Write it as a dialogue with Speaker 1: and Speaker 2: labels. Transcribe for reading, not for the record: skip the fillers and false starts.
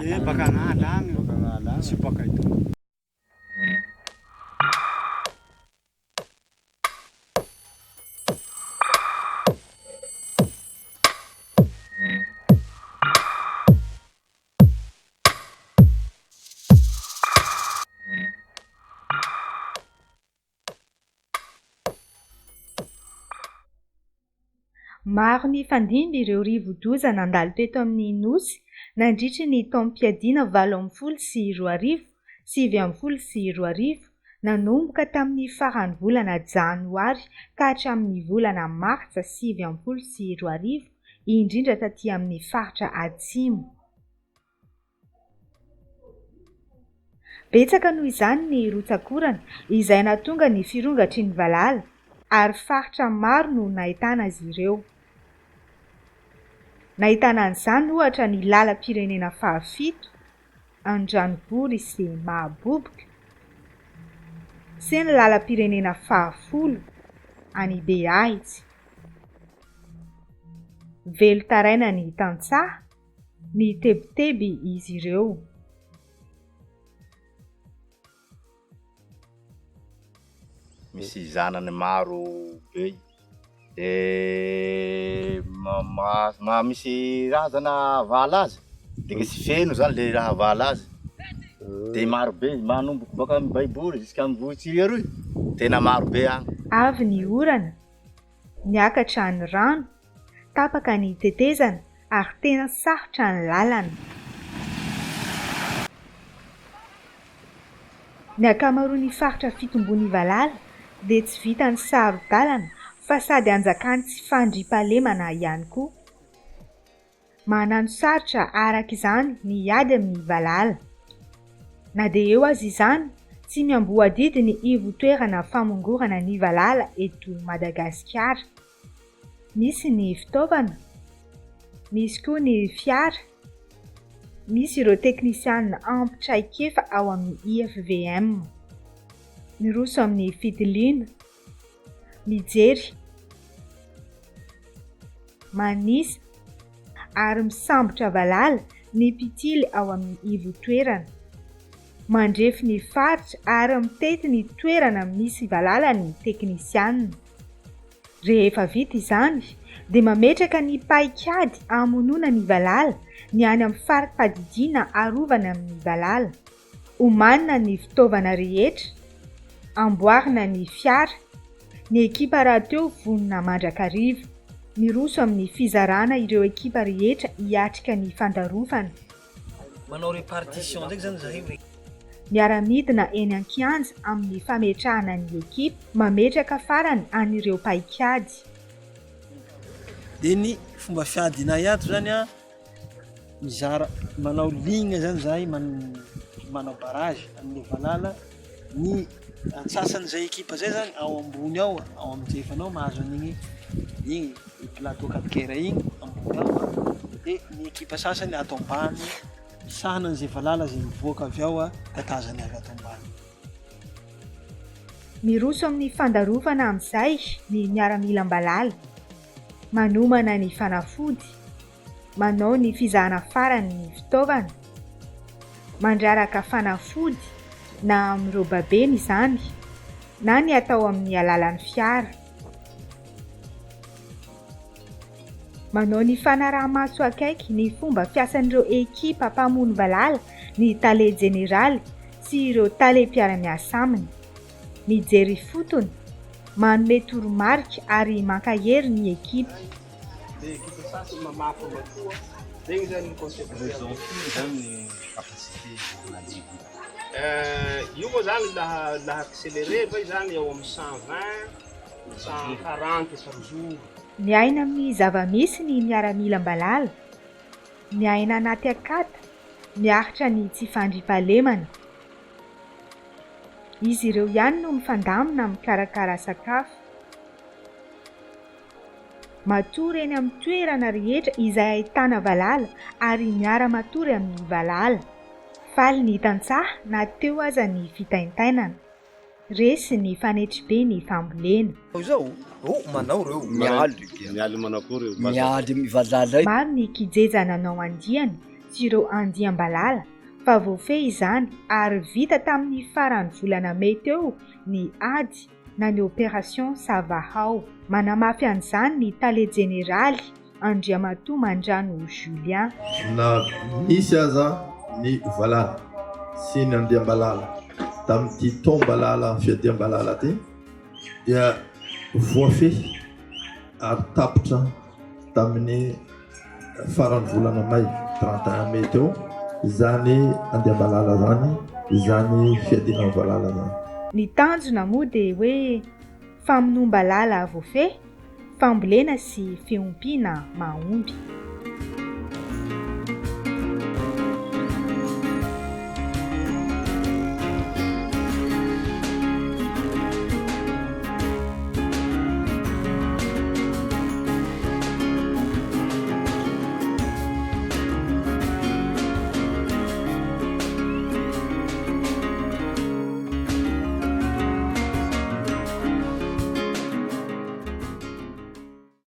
Speaker 1: baka an'ala agny sy baka ito.
Speaker 2: Maro ny fandimby ireo rivo-doza nandalo teto amin'ny nosy nandritry ny taom-piadiana 840 sy 2020 nanomboka tamin'ny faran'ny volana janoary ka hatramin'ny volana martsa 2020 indrindra taty amin'ny faritra atsimo. Betsaka noho izany ny rotsakorana izay nahatonga ny firongatry ny valala ary faritra maro no nahitana azy ireo. Nahitana an'izany ohatra ny lalam-pirenena 7 Andranobory sy Mahaboboka sy ny lalam-pirenena 10 any Beaitsy. Velotaraina ny tantsaha, ny teboteby izy ireo.
Speaker 3: Misy zanany maro be misy raha zany avala azy de sy feno zany le raha avala azy de maro be manomboka baka amin'ny baiboly jusqu'à amin'ny vohitsy aroy tena maro be agny.
Speaker 2: Avy ny orana, niakatra ny rano, tapaka ny tetezana ary tena sarotra ny lalana. Ny akamaroan'ny faritra fitombony valala dia tsy vita ny saro-dalana fa sady anjakany tsy fandriampahalemana ihany koa. Manano sarotra araka izany ny ady amin'ny valala. Na dia eo azy izany, tsy miamboadidy ny ivo-toerana famongorana ny valala eto Madagasikara. Misy ny fitaovana, misy koa ny fiara, misy ireo teknisianina ampy-traikefa ao amin'ny IFVM. Miroso amin'ny fitiliana, mijery, manisa ary misambotra valala ny mpitily ao amin'ny ivo-toerana. Mandrefy ny faritra ary mitety ny toerana misy valala ny teknisianina. Rehefa vita izany dia mametraka ny paikady amonoana ny valala ny any amin'ny fari-padidiana arovana amin'ny valala. Omanina ny fitaovana rehetra, amboarina ny fiara, ny ekipa raha teo vonona mandrakariva, miroso amin'ny fizarana ireo ekipa rehetra hiatrika ny fandarofana.
Speaker 4: Manao répartition ndraiky zany zahay.
Speaker 2: Miara-midina eny an-kianja amin'ny fametrahana ny ekipa, mametraka farany an'ireo paikady.
Speaker 4: Dia ny fomba fiadinay ato zany a mizara manao ligne zany zahay manao barrage amin'ny valala ny antsasan'izay ekipa zay zany ao ambony ao amin'jefanao mahazo an'igny plateau calcaire igny ambony ao dia ny ekipa sasany ato ambany misahana an'izay valala zay mivoaka avy ao tatazany avy ato ambany.
Speaker 2: Miroso amin'ny fandarofana amin'izay ny miaramilam-balala, manomana ny fanafody, manao ny fizahana farany ny fitaovana, mandraraka fanafody na amin'ireo babeny izany na ny atao amin'ny alalan'ny fiara. Manao ny fanaraha-maso akaiky ny fomba fiasan'ireo ekipa mpamono valala, ny tale jeneraly sy ireo tale mpiara-miasa aminy. Mijery fotony, manome toromarika ary mankahery ny ekipa.
Speaker 1: Dia ekipa sasany mamafa matoa, zegny zany ny concept zany capacité journalier. Io moa zany laha accéléré va zany eo amin'ny 120, 140 par jour.
Speaker 2: Miaina amin'ny zava-misy ny miaramilam-balala, miaina anaty akata, miaritra ny tsy fandriampahalemana. Izy ireo ihany no mifandamina mikarakara sakafo. Matory eny amin'ny toerana rehetra izay ahitana valala ary miara-matory amin'ny valala. Faly ny tantsaha na teo aza ny fitaintainana. Resy ny fanetribe ny fambolena.
Speaker 4: Zao manao reo
Speaker 1: Mialy manao koa reo.
Speaker 4: mialy mivalala.
Speaker 2: Maro ny kijeja nanao andiany tsy ireo andiam-balala fa voafehy izany ary vita tamin'ny faran'ny volana Mey teo ny ady na ny opération Savahao. Manamafy an'izany ny tale jeneraly Andriamatoa Mandrano Julien.
Speaker 5: Na misy aza ny valala sy ny andiam-balala tamin'ity taom-balala fiadiam-balala ty dia voafehy ary tapitra tamin'ny faran'ny volana May 31 Mey teo izany andiam-balala zany, izany fiadiana valala zany.
Speaker 2: Ny tanjona moa dia hoe famonomba lala voafehy, fambolena sy fiompiana mahomby.